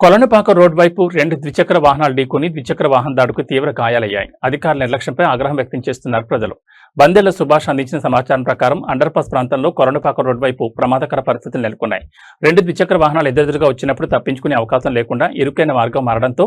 Kolanupaka road వైపు రెండు ద్విచక్ర వాహనాలు ఢీకొని ద్విచక్ర వాహనదారుకు తీవ్ర గాయాలయ్యాయి. అధికారుల నిర్లక్ష్యంపై ఆగ్రహం వ్యక్తం చేస్తున్నారు ప్రజలు. బందెల సుభాష్ అందించిన సమాచారం ప్రకారం అండర్పాస్ ప్రాంతంలో కొలనుపాక రోడ్ వైపు ప్రమాదకర పరిస్థితులు నెలకొన్నాయి. రెండు ద్విచక్ర వాహనాలు ఎదురెదురుగా వచ్చినప్పుడు తప్పించుకునే అవకాశం లేకుండా ఇరుకైన మార్గం మారడంతో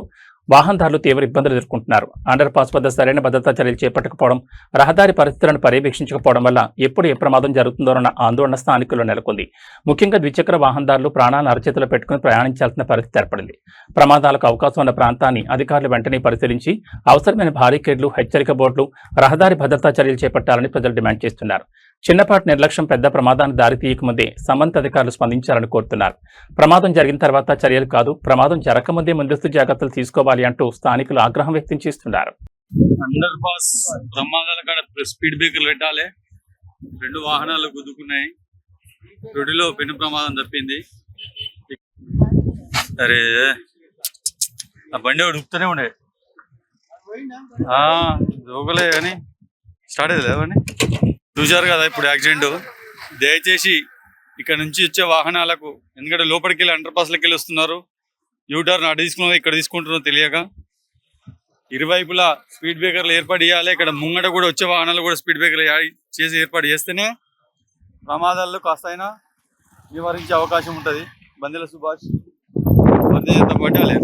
వాహనదారులు తీవ్ర ఇబ్బందులు ఎదుర్కొంటున్నారు. అండర్ పాస్ వద్ద సరైన భద్రతా చర్యలు చేపట్టకపోవడం, రహదారి పరిస్థితులను పర్యవేక్షించకపోవడం వల్ల ఎప్పుడు ఏ ప్రమాదం జరుగుతుందోనన్న ఆందోళన స్థానికుల్లో నెలకొంది. ముఖ్యంగా ద్విచక్ర వాహనదారులు ప్రాణాలను అరచేతిలో పెట్టుకుని ప్రయాణించాల్సిన పరిస్థితి ఏర్పడింది. ప్రమాదాలకు అవకాశం ఉన్న ప్రాంతాన్ని అధికారులు వెంటనే పరిశీలించి అవసరమైన బారికేడ్లు, హెచ్చరిక బోర్డులు, రహదారి భద్రతా చర్యలు చేపట్టాలని ప్రజలు డిమాండ్ చేస్తున్నారు. చిన్నపాటి నిర్లక్ష్యం పెద్ద ప్రమాదాన్ని దారితీయకముందే సంబంధిత అధికారులు స్పందించాలని కోరుతున్నారు. ప్రమాదం జరిగిన తర్వాత చర్యలు కాదు, ప్రమాదం జరగకముందే ముందస్తు జాగ్రత్తలు తీసుకోవాలి అంటూ స్థానికులు ఆగ్రహం వ్యక్తం చేస్తున్నారు. అండర్ పాస్ ప్రమాదాల కాడ స్పీడ్ బ్రేకర్లు పెట్టాలి. రెండు వాహనాలు గుద్దుకున్నాయి. రోడ్డులో పెను ప్రమాదం తప్పింది. అరే ఆ బండి ఉడుకుతూనే ఉండే దోగలే కానీ స్టార్ట్ అయ్యలే అవన్నీ చూశారు కదా ఇప్పుడు యాక్సిడెంట్. దయచేసి ఇక్కడ నుంచి వచ్చే వాహనాలకు, ఎందుకంటే లోపలికి వెళ్ళి అండర్ పాస్లకి వెళ్ళి వస్తున్నారు, యూటర్న్ అటు తీసుకున్నారు, ఇక్కడ తీసుకుంటున్నారో తెలియక ఇరువైపులా స్పీడ్ బ్రేకర్లు ఏర్పాటు చేయాలి. ఇక్కడ ముంగట కూడా వచ్చే వాహనాలు కూడా స్పీడ్ బ్రేకర్లు చేసి ఏర్పాటు చేస్తేనే ప్రమాదాల్లో కాస్తైనా నివారించే అవకాశం ఉంటుంది. బందెల సుభాష్ వర్ధంతి పట్టాలి.